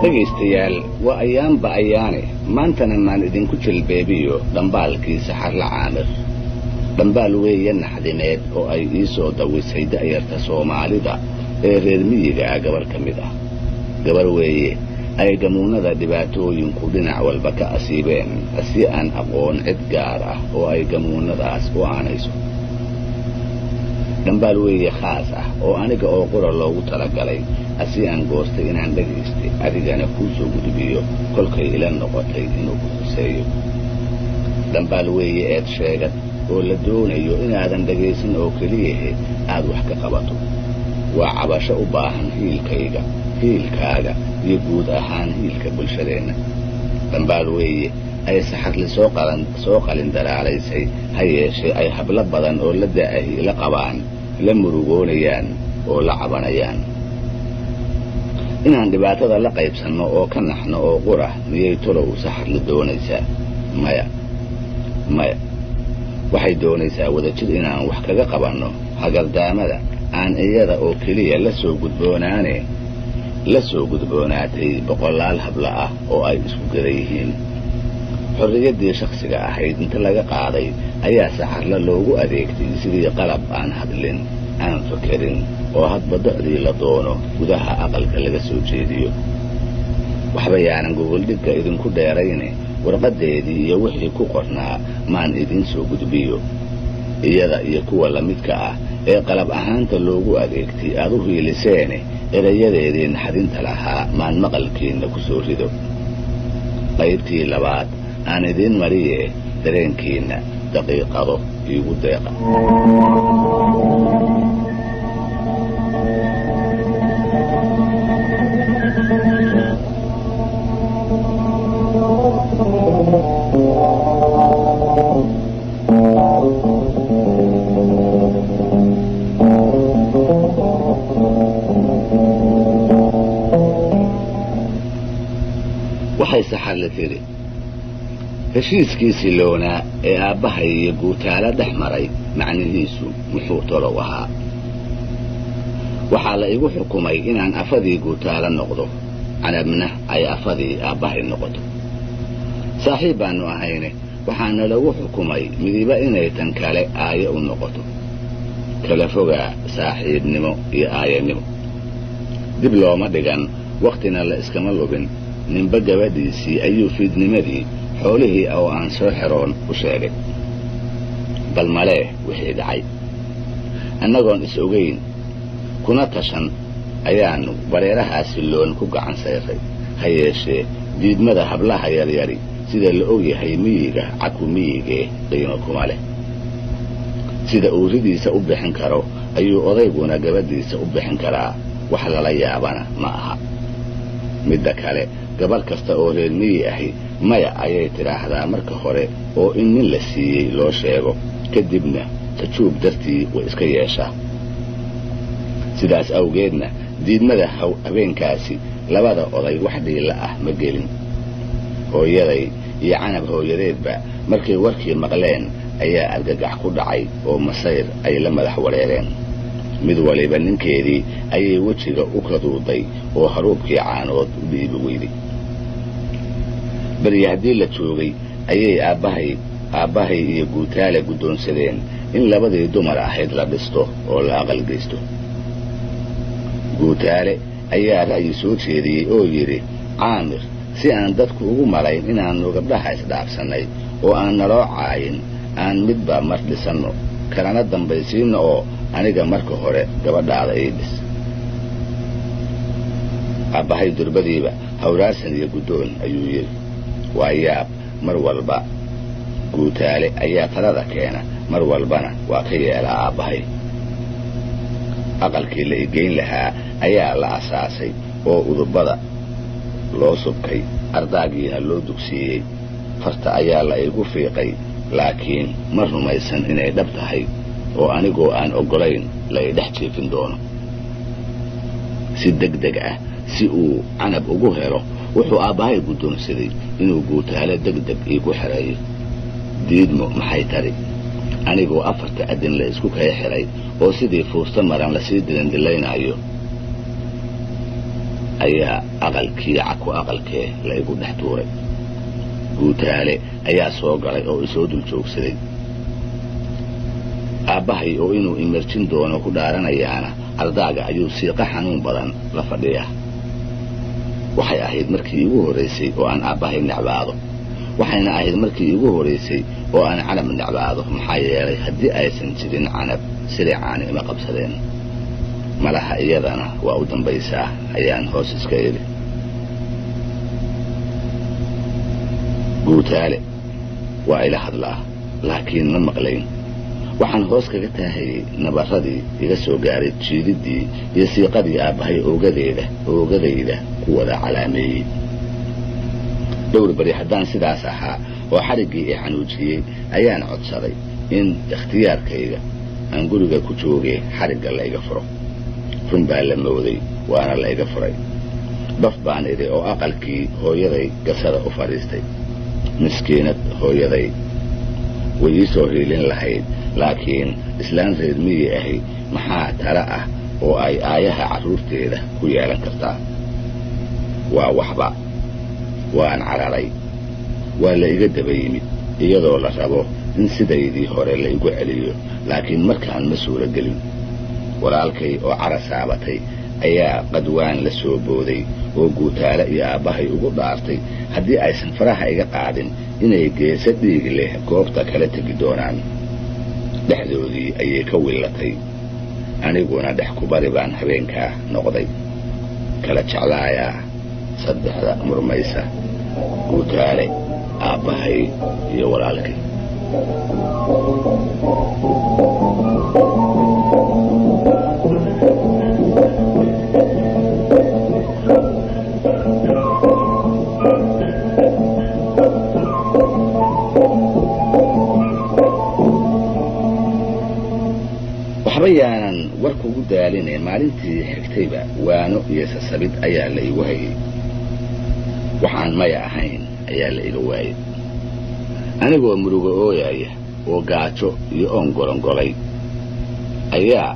dhegaystayaal waa ayaanba ayaane maantana maan idinku jilbeebiyo dhambaalkii saxarla caamir dhambaal weeye naxdineed oo ay ii soo dawisay da'yarta soomaalida ee reer miyiga gabar ka mid ah gabar weeye ay gamuunada dhibaatooyinku dhinac walba ka asiibeen si aan aqoon cid gaar ah oo ay gamuunadaas u aanayso dhambaal weeye khaas ah oo aniga oo qura loogu talagalay asi aan goostay inaan dhagaystay adigana kuu soo gudbiyo kolkay ila noqotay inuu ku huseeyo dhambaal weeye eed sheegad oo la doonayo inaadan dhagaysan oo keliyahe aad wax ka qabato waa cabasho u baahan hiilkayga hiilkaaga iyo guud ahaan hiilka bulshadeenna dhambaal weeye ay saxarli soo qalin daraalaysay ha yeeshee ay hablo badan oo la da'ahi la qabaan la murugoonayaan oo la cabanayaan inaan dhibaatada la qaybsanno oo ka naxno oo qura miyay tolow saxarli doonaysaa maya waxay doonaysaa wadajir inaan wax kaga qabanno hagardaamada aan iyada oo keliya la soo gudboonaatay boqolaal habla ah oo ay isku gada yihiin xorriyaddii shakhsiga ahayd inta laga qaaday ayaa saxarla loogu adeegtay sidii qalab aan hadlin aan fakerin oo hadba da'dii la doono gudaha aqalka laga soo jeediyo waxba yaanan gogoldhigga idinku dheerayne warqaddeedii iyo wixii ku qornaa maan idiin soo gudbiyo iyada iyo kuwa la midka ah ee qalab ahaanta loogu adeegtay aad u hiiliseene erayadeedii naxdinta lahaa maan maqalkiinna ku soo rido qaybtii labaad aan idiin mariye dareenkiinna daqiiqado iigu deeqa waxay saxarli tidhi heshiiskiisii loonaa ee aabbahay iyo guutaalo dhex maray macnihiisu muxuu tolow ahaa waxaa la igu xukumay inaan afadii guutaalo noqdo canabna ay afadii aabbahay noqoto saaxiib baannu ahayne waxaana lagu xukumay midiba inay tan kale aayo u noqoto kala fogaa saaxiibnimo iyo aayanimo dib looma dhigan wakhtina la iskama lubin ninba gabadhiisii ayuu fiidnimadii xoolihii oo aan soo xeroon u sheegay bal malee wixii dhacay annagoon is ogayn kuna tashan ayaannu bareerahaasi loon ku gacan sayray ha yeeshee diidmada hablaha yaryari sida la og yahay miyiga caku miyigee qiimo kuma leh sida uu ridiisa u bixin karo ayuu odayguna gabadhiisa u bixin karaa wax lala yaabana ma aha midda kale gabar kasta oo reer miyi ahi maya ayay tidhaahdaa marka hore oo in nin la siiyey loo sheego kadibna tajuub dartii way iska yeeshaa sidaas awgeedna diidmada habeenkaasi labada oday wax dhiilla ah ma gelin hooyaday iyo canab hooyadeedba markay warkii maqleen ayaa argagax ku dhacay oo masayr ay la madax wareereen mid waliba ninkeedii ayay wejiga u kaduuday oo haruubkii caanood u dhiibi weyday beri haddii la joogay ayay aabbahay iyo guutaale guddoonsadeen in labadii dumar ahayd la dhisto oo la aqalgeysto guutaale ayaa ra'yi soo jeediyey oo yidhi caamir si aan dadku ugu malayn inaannu gabdhaha isdhaafsannay oo aan naloo caayin aan midba mar dhisanno kalana dambaysiinno oo aniga marka hore gabadhaada ii dhis aabbahay durbadiiba hawraarsan iyo guddoon ayuu yidhi waa yaab mar walba guutaale ayaa talada keena mar walbana waa ka yeelaa aabbahay aqalkii la igeyn lahaa ayaa la asaasay oo udubada loo subkay ardaagiina loo dugsiiyey farta ayaa la igu fiiqay laakiin ma rumaysan inay dhab tahay oo anigoo aan oggolayn la idhex jiifin doono si degdeg ah si uu canab ugu helo wuxuu aabbahay guddoonsaday inuu guutaale degdeg iigu xereeyo diidmo maxay tari anigoo afarta adin la isku kaya xiray oo sidii fuusta maran lasii dilandilaynaayo ayaa aqalkii caku aqalkee la igu dhex tuuray. guutaale ayaa soo galay oo isoo dul joogsaday. aabbahay oo inuu imirjin doono ku dhaaranayaana ardaaga ayuu siiqa xanuun badan la fadhiyaa. waxay ahayd markii iigu horraysay oo aan aabbahay necbaado, waxayna ahayd markii iigu horraysay oo aan canab necbaado, maxaa yeelay haddii aysan jirin canab silicaani ima qabsadeen. malaha iyadana waa u dambaysaa ayaan hoos iska idhi. guutaale waa ila hadlaa, laakiin ma maqlayn. waxaan hoos kaga taahayey nabarradii iga soo gaaray jiididdii iyo siiqadii aabbahay oogadayda ku wada calaameeyey. dhowr beri haddaan sidaas ahaa oo xadhiggii i xanuujiyey ayaan codsaday in ikhtiyaarkayga aan guriga ku joogay xadhigga la iga furo. run baa la mooday, waana la iga furay. baf baan idhi oo aqalkii hooyaday gasada u fadhiistay. miskiinad hooyaday way ii soo hiilin lahayd, laakiin islaan reer miyi ahi maxaa tala ah oo ay aayaha carruurteeda ku yeelan kartaa? waa waxba. waan cararay. waa la iga daba yimid iyadoo la rabo in sidaydii hore la igu celiyo, laakiin markaan ma suuro gelin. walaalkay oo cara saabatay ayaa qadwaan la soo booday oo guutaale iyo aabbahay ugu dhaartay haddii aysan faraha iga qaadin inay geesa dhiig leh goobta kala tegi doonaan. dhexdoodii ayay ka willatay. aniguna dhex ku bari baan habeenkaa noqday. kala jeclaayaa saddexda murmaysa: guutaale, aabbahay iyo walaalkay. waxba yaanan warkugu daalinayn. maalintii xigtayba waano iyo sasabid ayaa la igu hayay. waxaan maya ahayn ayaa la iga waayay. anigoo muruga ooyaya oo gaajo iyo oon golongolay ayaa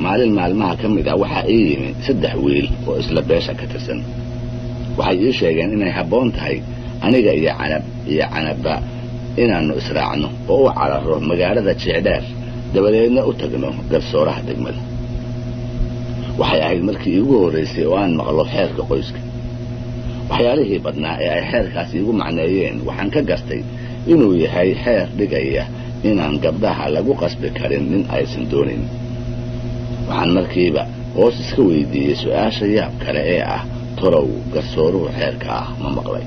maalin maalmaha ka mid ah waxaa ii yimi 3 wiil oo isla beesha ka tirsan. waxay ii sheegeen inay habboon tahay aniga iyo canabba inaannu israacno oo u cararo magaalada Jeecdheer, dabadeedna u tagno garsooraha degmada. waxay ahayd markii iigu horraysay oo aan maqlo xeerka qoyska. waxyaalihii badnaa ee ay xeerkaas iigu macneeyeen waxaan ka gartay inuu yahay xeer dhigaya inaan gabdhaha lagu qasbi karin nin aysan doonayn. waxaan markiiba hoos iska weydiiyey su'aasha yaab kale ee ah, tolow garsooruhu xeerka ah ma maqlay?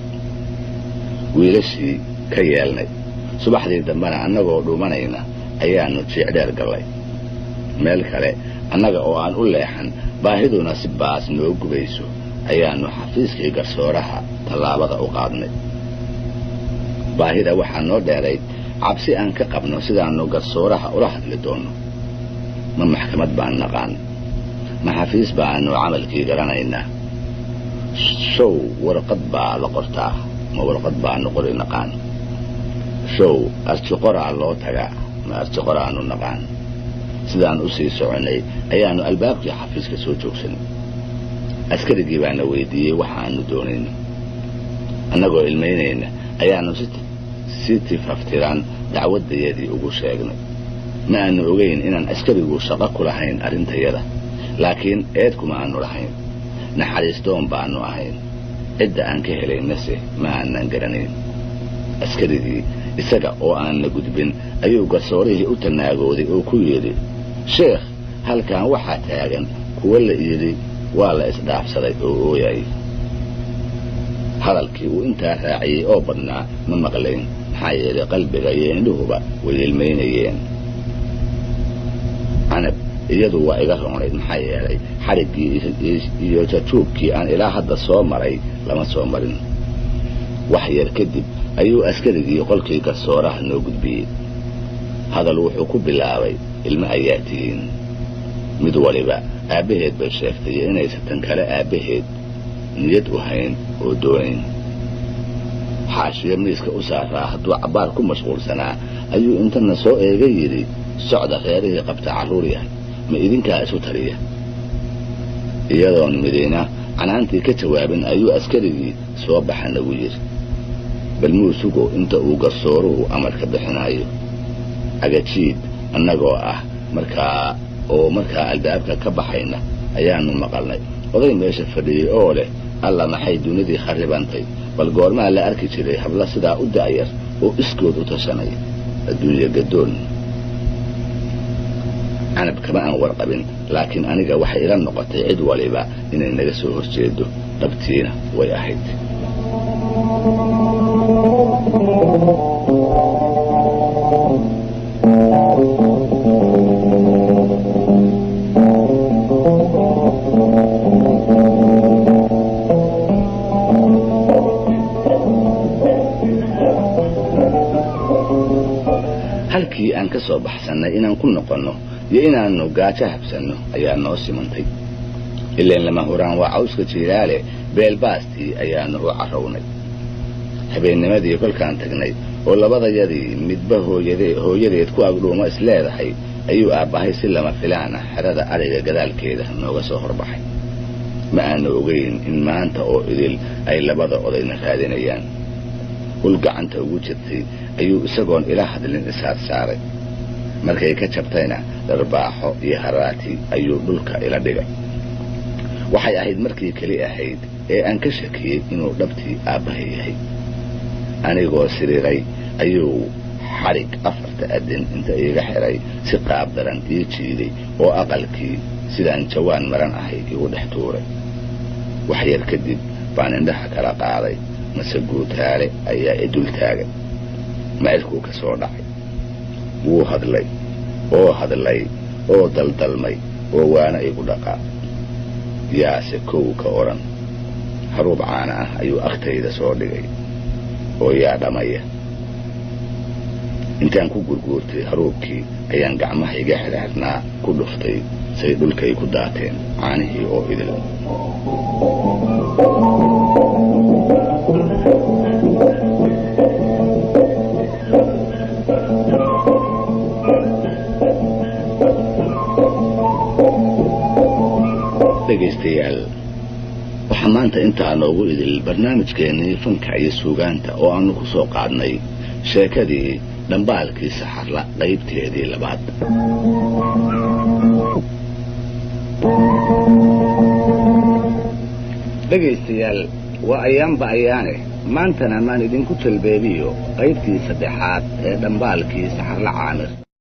wiilashii ka yeelnay. subaxdii dambena annagoo dhuumanayna ayaannu Jeecdheer gallay. meel kale annaga oo aan u leexan, baahiduna si baas noo gubayso, ayaannu xafiiskii garsooraha tallaabada u qaadnay. baahida waxaa noo dheerayd cabsi aan ka qabno sidaannu garsooraha ula hadli doonno. ma maxkamad baan naqaan? ma xafiis baannu camalkii garanaynaa? show warqad baa la qortaa? ma warqad baannu qori naqaan? show arjiqoraa loo tagaa? ma arjiqoraannu naqaan? sidaan u sii soconnay ayaannu albaabkii xafiiska soo joogsanay. askarigii baana weydiiyey waxaannu doonayno. annagoo ilmaynayna ayaannu si tifaftiran dacwaddayadii ugu sheegnay. ma aannu ogayn inaan askarigu shaqo ku lahayn arrintayada, laakiin eed kuma aannu lahayn. naxariistoon baannu ahayn. cidda aan ka helaynase ma aanan garanayn. askarigii isaga oo aanna gudbin ayuu garsoorihii u tanaagooday oo ku yidhi, sheekh, halkan waxaa taagan kuwa la yidhi waa la isdhaafsaday oo ooyay. hadalkii uu intaa raaciyey oo badnaa ma maqlayn, maxaa yeelay qalbiga iyo indhuhuba way ilmaynayeen. canab iyadu waa iga roonayd, maxaa yeelay xadhiggii iyo jajuubkii aan ilaa hadda soo maray lama soo marin. wax yar kadib ayuu askarigii qolkii garsooraha noo gudbiyey. hadal wuxuu ku bilaabay, ilmo ayaa tihiin. mid waliba aabbaheed bay sheegtay inaysan tan kale aabbaheed niyad u hayn oo doonayn. xaashiyo miiska u saaraa hadduu cabbaar ku mashquulsanaa ayuu intana soo eega yidhi, socda reerihii qabta carruur yahay, ma idinkaa isu taliya? iyadoon midina canaantii ka jawaabin ayuu askarigii soo baxa nagu yidhi bal muu sugo inta uu garsooruhu amarka bixinayo agajiid annagoo ah markaa albaabka ka baxayna ayaanu maqalnay oday meesha fadhiyey oo leh alla maxay dunidii kharribantay bal goormaa la arki jiray habla sidaa u da'yar oo iskood u tashanaya adduunya gadoon canab kama aan warqabin laakiin aniga waxay ila noqotay cid waliba inay naga soo horjeedo dhabtiina way ahayd halkii aan ka soo baxsannay inaan ku noqonno iyo inaannu gaajo habsanno ayaa noo simantay ileen lama huraan waa cawska jiiraale beelbaastii ayaannu u carrownay habeennimadii kolkaan tagnay oo labadayadii midba hooyadeed ku agdhuumo isleedahay ayuu aabbahay si lama filaan ah xerada adhiga gadaalkeeda nooga soo horbaxay ma aanu ogayn in maanta oo idil ay labada odayna raadinayaan hul gacanta ugu jirtay ayuu isagoon ila hadlin isaar saaray markay ka jabtayna dharbaaxo iyo haraati ayuu dhulka ila dhigay waxay ahayd markii keli ahayd ee aan ka shakiyey inuu dhabtii aabbahay yahay anigoo siriiray ayuu xadhig 4 adin inta iiga xiray si qaab daran ii jiiday oo aqalkii sidaan jawaan maran ahayd igu dhex tuuray wax yar kadib baan indhaha kala qaaday mase guutaale ayaa idul taagay macidkuu ka soo dhacay wuu hadlay oo daldalmay oo waana igu dhaqaa yaase kow ka odhan haruub caana ah ayuu agtayda soo dhigay oo yaa dhamaya intaan ku gurguurtay haruubkii ayaan gacmaha iga xirxirnaa ku dhuftay say dhulkay ku daateen caanihii oo idil dhegaystayaal waxaa maanta intaa noogu idil barnaamijkeennii fanka iyo suugaanta oo aanu ku soo qaadnay sheekadii dhambaalkii saxarla qaybteedii 2. dhegaystayaal waa ayaanba ayaane maantana maan idinku talbeebiyo qaybtii 3 ee dhambaalkii saxarla caamir